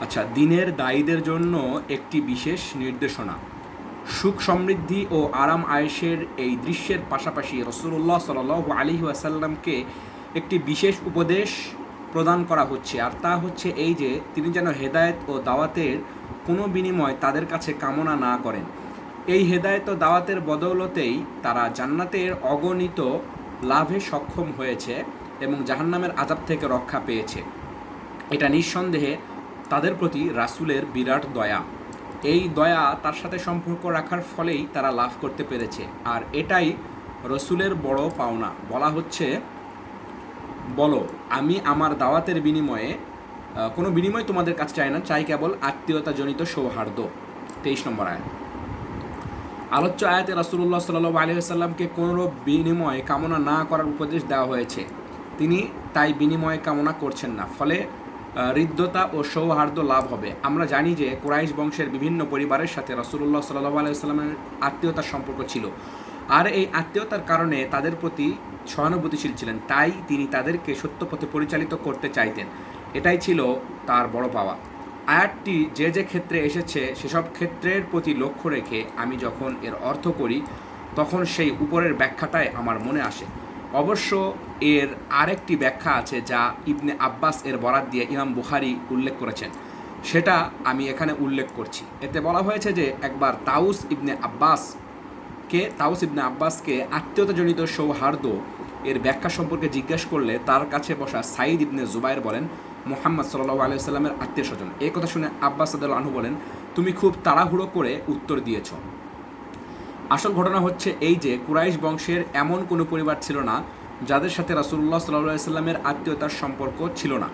আচ্ছা, দিনের দায়ীদের জন্য একটি বিশেষ নির্দেশনা। সুখ সমৃদ্ধি ও আরাম আয়েশের এই দৃশ্যের পাশাপাশি রসুল্লাহ সাল্লাল্লাহু আলাইহি ওয়াসাল্লামকে একটি বিশেষ উপদেশ প্রদান করা হচ্ছে, আর তা হচ্ছে এই যে তিনি যেন হেদায়েত ও দাওয়াতের কোনো বিনিময় তাদের কাছে কামনা না করেন। এই হেদায়েত ও দাওয়াতের বদৌলতেই তারা জান্নাতের অগণিত লাভে সক্ষম হয়েছে এবং জাহান্নামের আযাব থেকে রক্ষা পেয়েছে। এটা নিঃসন্দেহে তাদের প্রতি রাসূলের বিরাট দয়া। এই দয়া তার সাথে সম্পর্ক রাখার ফলেই তারা লাভ করতে পেরেছে, আর এটাই রসূলের বড় পাওনা। বলা হচ্ছে, বলো, আমি আমার দাওয়াতের বিনিময়ে কোনো বিনিময় তোমাদের কাছে চাই না, চাই কেবল আত্মীয়তাজনিত সৌহার্দ্য। 23 নম্বর আয়াত। আলোচ্য আয়াতে রাসূলুল্লাহ সাল্লাল্লাহু আলাইহি ওয়াসাল্লামকে কোনো বিনিময় কামনা না করার উপদেশ দেওয়া হয়েছে। তিনি তাই বিনিময় কামনা করছেন না, ফলে হৃদ্যতা ও সৌহার্দ্য লাভ হবে। আমরা জানি যে কুরাইশ বংশের বিভিন্ন পরিবারের সাথে রাসূলুল্লাহ সাল্লাল্লাহু আলাইহি ওয়াসাল্লামের আত্মীয়তার সম্পর্ক ছিল, আর এই আত্মীয়তার কারণে তাদের প্রতি সহানুভূতিশীল ছিলেন। তাই তিনি তাদেরকে সত্য পথে পরিচালিত করতে চাইতেন। এটাই ছিল তার বড় পাওয়া। আয়াতটি যে যে ক্ষেত্রে এসেছে সেসব ক্ষেত্রের প্রতি লক্ষ্য রেখে আমি যখন এর অর্থ করি, তখন সেই উপরের ব্যাখ্যাটাই আমার মনে আসে। অবশ্য এর আরেকটি ব্যাখ্যা আছে যা ইবনে আব্বাস এর বরাত দিয়ে ইমাম বুখারী উল্লেখ করেছেন, সেটা আমি এখানে উল্লেখ করছি। এতে বলা হয়েছে যে একবার তাউস ইবনে আব্বাসকে আত্মীয়তাজনিত সৌহার্দ্য এর ব্যাখ্যা সম্পর্কে জিজ্ঞাসা করলে তার কাছে বসা সাঈদ ইবনে জুবায়ের বলেন, মুহাম্মদ সাল্লাল্লাহু আলাইহি ওয়াসাল্লামের আত্মীয় স্বজন। এই কথা শুনে আব্বাস রাদিয়াল্লাহু আনহু বলেন, তুমি খুব তাড়াহুড়ো করে উত্তর দিয়েছ। আসল ঘটনা হচ্ছে এই যে কুরাইশ বংশের এমন কোনো পরিবার ছিল না যাদের সাথে রাসূলুল্লাহ সাল্লাল্লাহু আলাইহি ওয়াসাল্লামের আত্মীয়তার সম্পর্ক ছিল না।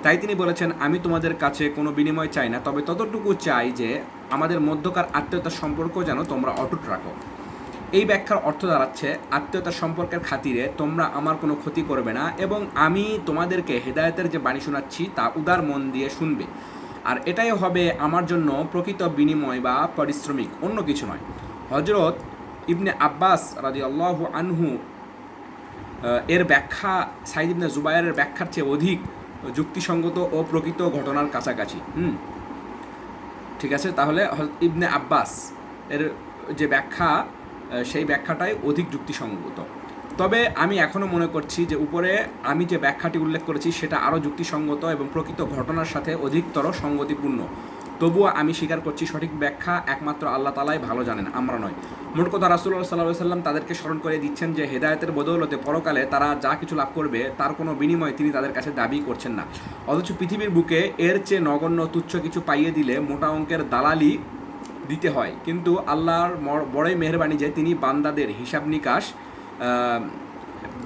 তাই তিনি বলেছেন, আমি তোমাদের কাছে কোনো বিনিময় চাই না, তবে ততটুকু চাই যে আমাদের মধ্যকার আত্মীয়তার সম্পর্ক যেন তোমরা অটুট রাখো। এই ব্যাখ্যার অর্থ দাঁড়াচ্ছে, আত্মীয়তার সম্পর্কের খাতিরে তোমরা আমার কোনো ক্ষতি করবে না এবং আমি তোমাদেরকে হেদায়েতের যে বাণী শোনাচ্ছি তা উদার মন দিয়ে শুনবে, আর এটাই হবে আমার জন্য প্রকৃত বিনিময় বা পারিশ্রমিক, অন্য কিছু নয়। হযরত ইবনে আব্বাস রাদিয়াল্লাহু আনহু এর ব্যাখ্যা সাঈদ ইবনে জুবায়েরের ব্যাখ্যার চেয়ে অধিক যুক্তিসঙ্গত ও প্রকৃত ঘটনার কাছাকাছি। ঠিক আছে, তাহলে ইবনে আব্বাস এর যে ব্যাখ্যা, সেই ব্যাখ্যাটাই অধিক যুক্তিসঙ্গত। তবে আমি এখনও মনে করছি যে উপরে আমি যে ব্যাখ্যাটি উল্লেখ করেছি সেটা আরও যুক্তিসঙ্গত এবং প্রকৃত ঘটনার সাথে অধিকতর সঙ্গতিপূর্ণ। তবুও আমি স্বীকার করছি সঠিক ব্যাখ্যা একমাত্র আল্লাহ তাআলাই ভালো জানেন, আমরা নয়। মোট কথা, রাসূলুল্লাহ সাল্লাল্লাহু আলাইহি ওয়াসাল্লাম তাদেরকে স্মরণ করে দিচ্ছেন যে হেদায়েতের বদৌলতে পরকালে তারা যা কিছু লাভ করবে তার কোনো বিনিময় তিনি তাদের কাছে দাবি করছেন না। অথচ পৃথিবীর বুকে এর চেয়ে নগণ্য তুচ্ছ কিছু পাইয়ে দিলে মোটা অঙ্কের দালালি দিতে হয়, কিন্তু আল্লাহর বড়ই মেহেরবানি যে তিনি বান্দাদের হিসাব নিকাশ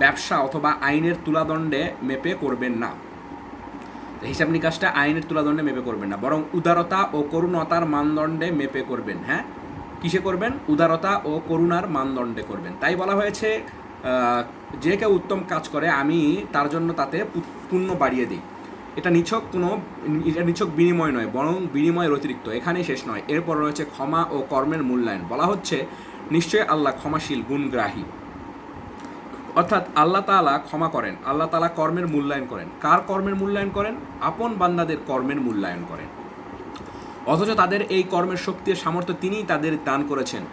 ব্যবসা অথবা আইনের তুলাদণ্ডে মেপে করবেন না। হিসাব নিকাশটা আইনের তুলাদণ্ডে মেপে করবেন না, বরং উদারতা ও করুণতার মানদণ্ডে মেপে করবেন। হ্যাঁ, কিসে করবেন? উদারতা ও করুণার মানদণ্ডে করবেন। তাই বলা হয়েছে, যে কেউ উত্তম কাজ করে আমি তার জন্য তাতে পুণ্য বাড়িয়ে দিই। এটা নিছক বিনিময় নয়, বরং বিনিময়ের অতিরিক্ত। এখানেই শেষ নয়, এরপর রয়েছে ক্ষমা ও কর্মের মূল্যায়ন। বলা হচ্ছে, নিশ্চয়ই আল্লাহ ক্ষমাশীল, গুণগ্রাহী। অর্থাৎ আল্লাহ তাআলা ক্ষমা করেন, আল্লাহ তাআলা কর্মের মূল্যায়ন করেন। কার কর্মের মূল্যায়ন করেন? আপন বান্দাদের কর্মের মূল্যায়ন করেন। অথচ তাদের এই কর্মের শক্তি ও সামর্থ্য তিনিই তাদের দান করেছেন।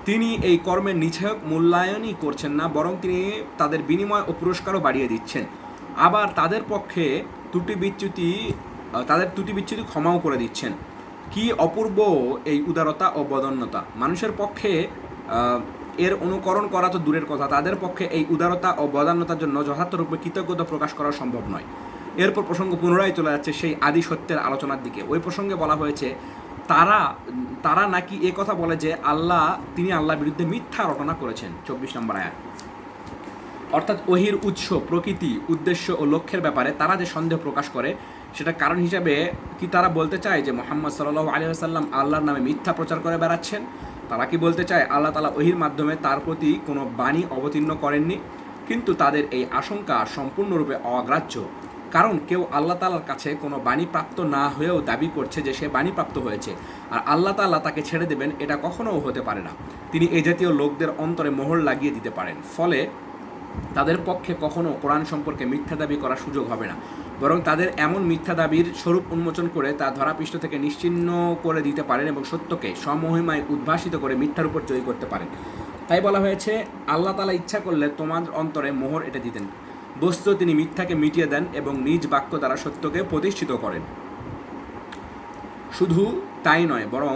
তিনি এই কর্মের নিছক মূল্যায়নই করছেন না, বরং তিনি তাদের বিনিময় ও পুরস্কারও বাড়িয়ে দিচ্ছেন। আবার তাদের ত্রুটি বিচ্যুতি ক্ষমাও করে দিচ্ছেন। কি অপূর্ব এই উদারতা ও বদান্যতা! মানুষের পক্ষে এর অনুকরণ করা তো দূরের কথা, তাদের পক্ষে এই উদারতা ও বদান্যতার জন্য যথার্থরূপে কৃতজ্ঞতা প্রকাশ করা সম্ভব নয়। এরপর প্রসঙ্গ পুনরায় চলে যাচ্ছে সেই আদি সত্যের আলোচনার দিকে। ওই প্রসঙ্গে বলা হয়েছে, তারা নাকি এ কথা বলে যে তিনি আল্লাহর বিরুদ্ধে মিথ্যা রটনা করেছেন। 24 নম্বর আয়াত। অর্থাৎ ওহির উৎস, প্রকৃতি, উদ্দেশ্য ও লক্ষ্যের ব্যাপারে তারা যে সন্দেহ প্রকাশ করে, সেটা কারণ হিসাবে কি তারা বলতে চায় যে মুহাম্মদ সাল্লাল্লাহু আলাইহি ওয়াসাল্লাম আল্লাহর নামে মিথ্যা প্রচার করে বেড়াচ্ছেন? তারা কি বলতে চায় আল্লাহ তাআলা ওহির মাধ্যমে তার প্রতি কোনো বাণী অবতীর্ণ করেননি? কিন্তু তাদের এই আশঙ্কা সম্পূর্ণরূপে অগ্রাহ্য, কারণ কেউ আল্লাহ তাআলার কাছে কোনো বাণী প্রাপ্ত না হয়েও দাবি করছে যে সে বাণী প্রাপ্ত হয়েছে, আর আল্লাহ তাআলা তাকে ছেড়ে দেবেন, এটা কখনোও হতে পারে না। তিনি এই জাতীয় লোকদের অন্তরে মোহর লাগিয়ে দিতে পারেন। ফলে তাদের পক্ষে কখনো কোরআন সম্পর্কে মিথ্যা দাবি করার সুযোগ হবে না, বরং তাদের এমন মিথ্যা দাবির স্বরূপ উন্মোচন করে তা ধরাপৃষ্ঠ থেকে নিশ্চিহ্ন করে দিতে পারেন এবং সত্যকে সমহিমায় উদ্ভাসিত করে মিথ্যার উপর জয়ী করতে পারেন। তাই বলা হয়েছে, আল্লাহ তাআলা ইচ্ছা করলে তোমার অন্তরে মোহর এঁটে দিতেন, বস্তু তিনি মিথ্যাকে মিটিয়ে দেন এবং নিজ বাক্য দ্বারা সত্যকে প্রতিষ্ঠিত করেন। শুধু তাই নয়, বরং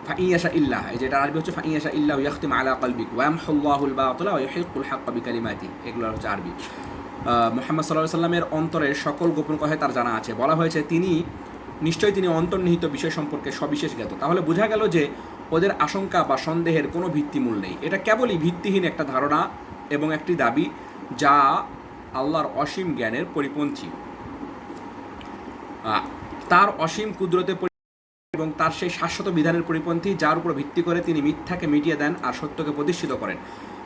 ফাইয়াশা ইল্লাহ, এই যেটা আরবি হচ্ছে ফাইয়াশা ইল্লাহ ইয়াখতিম আলা কলবিক ওয়ামহুল্লাহুল বাতিলা ওয়া ইউহিকুল হাক্কা বিকালিমাতিহি, এগুলো হচ্ছে আরবি। মুহাম্মদ সাল্লাল্লাহু আলাইহি সাল্লামের অন্তরের সকল গোপন কথা তার জানা আছে। বলা হয়েছে নিশ্চয়ই তিনি অন্তর্নিহিত বিষয় সম্পর্কে সবিশেষ জ্ঞাত। তাহলে বোঝা গেল যে ওদের আশঙ্কা বা সন্দেহের কোনো ভিত্তিমূল নেই। এটা কেবলই ভিত্তিহীন একটা ধারণা এবং একটি দাবি যা আল্লাহর অসীম জ্ঞানের পরিপন্থী। তার অসীম কুদরতের এবং তার সেই শাশ্বত বিধানের পরিপন্থী, যার উপর ভিত্তি করে তিনি মিথ্যাকে মিটিয়ে দেন আর সত্যকে প্রতিষ্ঠিত করেন।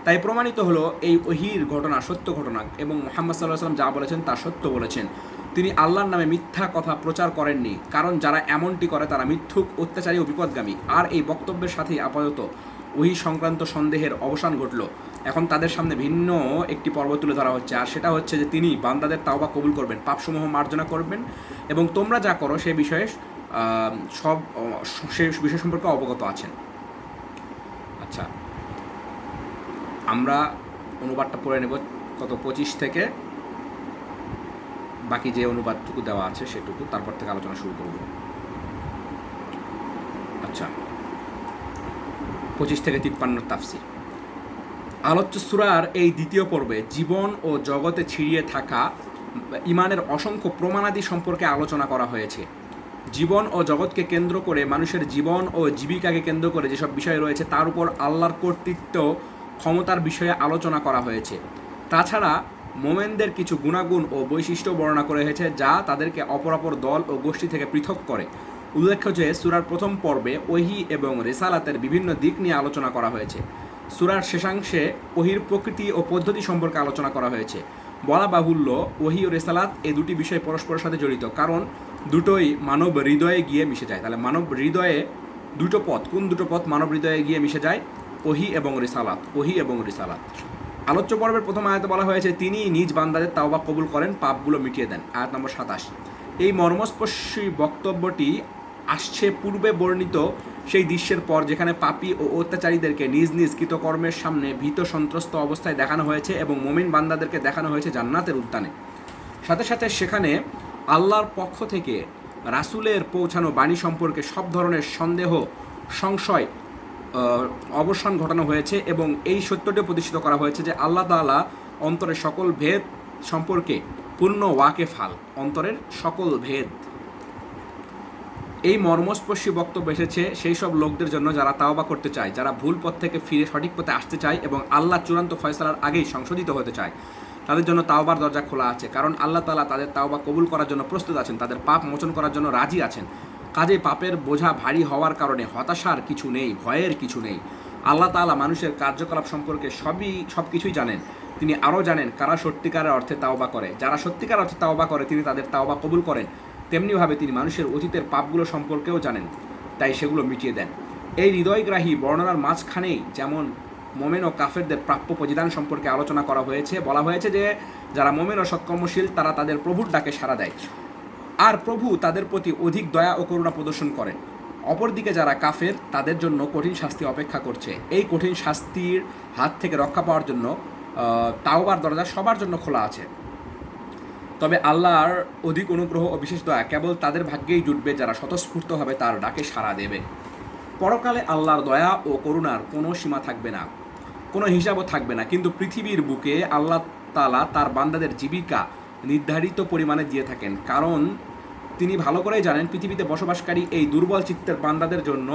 তাই প্রমাণিত হলো এই ওহীর ঘটনা সত্য ঘটনা এবং মুহাম্মদ সাল্লাল্লাহু আলাইহি ওয়াসাল্লাম যা বলেছেন তা সত্য বলেছেন। তিনি আল্লাহর নামে মিথ্যা কথা প্রচার করেননি, কারণ যারা এমনটি করে তারা মিথ্যুক, অত্যাচারী ও বিপদগামী। আর এই বক্তব্যের সাথেই আপাতত ওহী সংক্রান্ত সন্দেহের অবসান ঘটল। এখন তাদের সামনে ভিন্ন একটি পর্ব তুলে ধরা হচ্ছে, আর সেটা হচ্ছে যে তিনি বান্দাদের তাওবা কবুল করবেন, পাপসমূহ মার্জনা করবেন এবং তোমরা যা করো সে বিষয়ে সে বিষয় সম্পর্কে অবগত আছেন। আচ্ছা, আমরা অনুবাদটা পড়ে নেব কত 25 থেকে বাকি যে অনুবাদটুকু দেওয়া আছে সেটুকু, তারপর থেকে আলোচনা শুরু করব। আচ্ছা, 25 থেকে 53 তাফসীর। আলোচ্য সূরার এই দ্বিতীয় পর্বে জীবন ও জগতে ছিড়িয়ে থাকা ঈমানের অসংখ্য প্রমাণাদি সম্পর্কে আলোচনা করা হয়েছে। জীবন ও জগৎকে কেন্দ্র করে, মানুষের জীবন ও জীবিকাকে কেন্দ্র করে যেসব বিষয় রয়েছে তার উপর আল্লাহর কর্তৃত্ব ক্ষমতার বিষয়ে আলোচনা করা হয়েছে। তাছাড়া মোমেনদের কিছু গুণাগুণ ও বৈশিষ্ট্য বর্ণনা করা হয়েছে যা তাদেরকে অপরাপর দল ও গোষ্ঠী থেকে পৃথক করে। উল্লেখ্য যে সূরার প্রথম পর্বে ওহী এবং রিসালাতের বিভিন্ন দিক নিয়ে আলোচনা করা হয়েছে। সূরার শেষাংশে ওহীর প্রকৃতি ও পদ্ধতি সম্পর্কে আলোচনা করা হয়েছে। বলা বাহুল্য, ওহী ও রিসালাত এই দুটি বিষয় পরস্পরের সাথে জড়িত, কারণ দুটোই মানব হৃদয়ে গিয়ে মিশে যায়। তাহলে মানব হৃদয়ে দুটো পথ, কোন দুটো পথ মানব হৃদয়ে গিয়ে মিশে যায়? ওহী এবং রিসালাত, ওহী এবং রিসালাত। আলোচ্য পর্বের প্রথম আয়াতে বলা হয়েছে তিনি নিজ বান্দাদের তাওবা কবুল করেন, পাপগুলো মিটিয়ে দেন। আয়াত নম্বর 27। এই মর্মস্পর্শী বক্তব্যটি আসছে পূর্বে বর্ণিত সেই দৃশ্যের পর যেখানে পাপী ও অত্যাচারীদেরকে নিজ নিজ কৃতকর্মের সামনে ভীত সন্ত্রস্ত অবস্থায় দেখানো হয়েছে এবং মুমিন বান্দাদেরকে দেখানো হয়েছে জান্নাতের উদ্যানে। সাথে সাথে সেখানে আল্লাহর পক্ষ থেকে রাসূলের পৌঁছানো বাণী সম্পর্কে সব ধরনের সন্দেহ, সংশয় অবসান ঘটানো হয়েছে এবং এই সত্যটি প্রতিষ্ঠিত করা হয়েছে যে আল্লাহ তাআলা অন্তরের সকল ভেদ সম্পর্কে পূর্ণ ওয়াকেফাল, অন্তরের সকল ভেদ। এই মর্মস্পর্শী বক্তব্য এসেছে সেই সব লোকদের জন্য যারা তাওবা করতে চায়, যারা ভুল পথ থেকে ফিরে সঠিক পথে আসতে চায় এবং আল্লাহ চূড়ান্ত ফয়সালার আগেই সংশোধিত হতে চায়। তাদের জন্য তাওবার দরজা খোলা আছে, কারণ আল্লাহ তাআলা তাদের তাওবা কবুল করার জন্য প্রস্তুত আছেন, তাদের পাপ মোচন করার জন্য রাজি আছেন। কাজে পাপের বোঝা ভারী হওয়ার কারণে হতাশার কিছু নেই, ভয়ের কিছু নেই। আল্লাহ তাআলা মানুষের কার্যকলাপ সম্পর্কে সব কিছুই জানেন। তিনি আরও জানেন কারা সত্যিকারের অর্থে তাওবা করে। যারা সত্যিকার অর্থে তাওবা করে তিনি তাদের তাওবা কবুল করেন। তেমনিভাবে তিনি মানুষের অতীতের পাপগুলো সম্পর্কেও জানেন, তাই সেগুলো মিটিয়ে দেন। এই হৃদয়গ্রাহী বর্ণনার মাঝখানেই যেমন মোমেন ও কাফেরদের প্রাপ্য প্রতিদান সম্পর্কে আলোচনা করা হয়েছে। বলা হয়েছে যে যারা মোমেন ও সৎকর্মশীল তারা তাদের প্রভুর ডাকে সাড়া দেয়, আর প্রভু তাদের প্রতি অধিক দয়া ও করুণা প্রদর্শন করেন। অপরদিকে যারা কাফের তাদের জন্য কঠিন শাস্তি অপেক্ষা করছে। এই কঠিন শাস্তির হাত থেকে রক্ষা পাওয়ার জন্য তাওবার দরজা সবার জন্য খোলা আছে। তবে আল্লাহর অধিক অনুগ্রহ ও বিশেষ দয়া কেবল তাদের ভাগ্যেই জুটবে যারা স্বতঃস্ফূর্তভাবে তার ডাকে সাড়া দেবে। পরকালে আল্লাহর দয়া ও করুণার কোনো সীমা থাকবে না, কোনো হিসাবও থাকবে না, কিন্তু পৃথিবীর বুকে আল্লাহ তাআলা তার বান্দাদের জীবিকা নির্ধারিত পরিমাণে দিয়ে থাকেন, কারণ তিনি ভালো করেই জানেন পৃথিবীতে বসবাসকারী এই দুর্বল চিত্তের বান্দাদের জন্য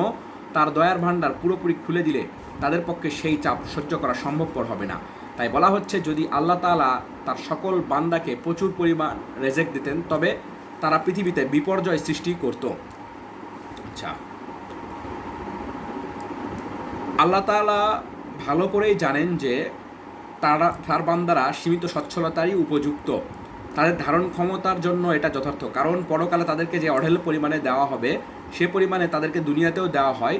তার দয়ার ভাণ্ডার পুরোপুরি খুলে দিলে তাদের পক্ষে সেই চাপ সহ্য করা সম্ভবপর হবে না। তাই বলা হচ্ছে যদি আল্লাহ তাআলা তার সকল বান্দাকে প্রচুর পরিমাণ রেজেক দিতেন তবে তারা পৃথিবীতে বিপর্যয় সৃষ্টি করত। আচ্ছা, আল্লাহ তাআলা ভালো করেই জানেন যে তার বান্দারা সীমিত সচ্ছলতারই উপযুক্ত, তাদের ধারণ ক্ষমতার জন্য এটা যথার্থ, কারণ পরকালে তাদেরকে যে অঢেল পরিমাণে দেওয়া হবে সে পরিমাণে তাদেরকে দুনিয়াতেও দেওয়া হয়,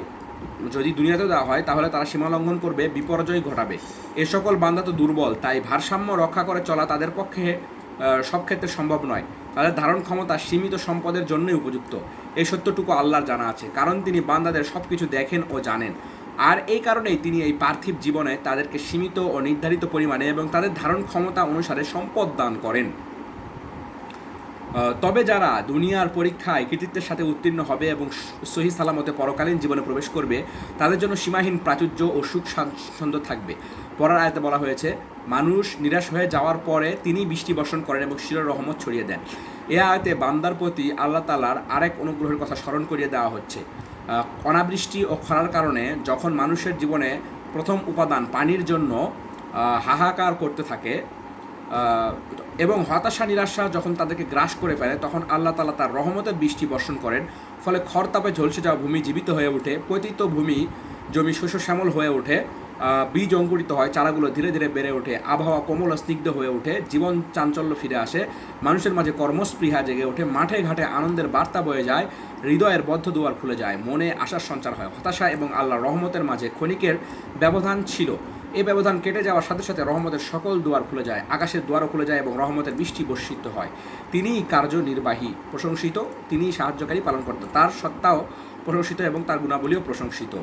যদি দুনিয়াতে দেওয়া হয় তাহলে তারা সীমা লঙ্ঘন করবে, বিপর্যয় ঘটাবে। এ সকল বান্দা তো দুর্বল, তাই ভারসাম্য রক্ষা করে চলা তাদের পক্ষে সব ক্ষেত্রে সম্ভব নয়। তাদের ধারণ ক্ষমতা সীমিত সম্পদের জন্যই উপযুক্ত। এই সত্যটুকু আল্লাহর জানা আছে, কারণ তিনি বান্দাদের সব কিছু দেখেন ও জানেন। আর এই কারণেই তিনি এই পার্থিব জীবনে তাদেরকে সীমিত ও নির্ধারিত পরিমাণে এবং তাদের ধারণ ক্ষমতা অনুসারে সম্পদ দান করেন। তবে যারা দুনিয়ার পরীক্ষায় কৃতিত্বের সাথে উত্তীর্ণ হবে এবং সহি সালামতে পরকালীন জীবনে প্রবেশ করবে, তাদের জন্য সীমাহীন প্রাচুর্য ও সুখ স্বাচ্ছন্দ্য থাকবে। পরের আয়াতে বলা হয়েছে, মানুষ নিরাশ হয়ে যাওয়ার পরে তিনি বৃষ্টি বর্ষণ করেন এবং শির রহমত ছড়িয়ে দেন। এ আয়াতে বান্দার প্রতি আল্লাহ তাআলার আরেক অনুগ্রহের কথা স্মরণ করিয়ে দেওয়া হচ্ছে। অনাবৃষ্টি ও খরার কারণে যখন মানুষের জীবনে প্রথম উপাদান পানির জন্য হাহাকার করতে থাকে এবং হতাশা নিরাশা যখন তাদেরকে গ্রাস করে ফেলে, তখন আল্লাহ তাআলা তার রহমতের বৃষ্টি বর্ষণ করেন। ফলে খরতাপে ঝলসে যাওয়া ভূমি জীবিত হয়ে ওঠে, পতিত জমি শস্য শ্যামল হয়ে ওঠে, বীজ অঙ্কুরিত হয়, চারাগুলো ধীরে ধীরে বেড়ে ওঠে, আবহাওয়া কোমল স্নিগ্ধ হয়ে ওঠে, জীবন চাঞ্চল্য ফিরে আসে, মানুষের মাঝে কর্মস্পৃহা জেগে ওঠে, মাঠে ঘাটে আনন্দের বার্তা বয়ে যায়, হৃদয়ের বদ্ধ দুয়ার খুলে যায়, মনে আশার সঞ্চার হয়। হতাশা এবং আল্লাহর রহমতের মাঝে ক্ষণিকের ব্যবধান ছিল, এই ব্যবধান কেটে যাওয়ার সাথে সাথে রহমতের সকল দুয়ার খুলে যায়, আকাশের দুয়ারও খুলে যায় এবং রহমতের বৃষ্টি বর্ষিত হয়। তিনিই কার্যনির্বাহী, প্রশংসিত, তিনিই সাহায্যকারী, পালনকর্তা। তার সত্তাও প্রশংসিত এবং তার গুণাবলীও প্রশংসিত।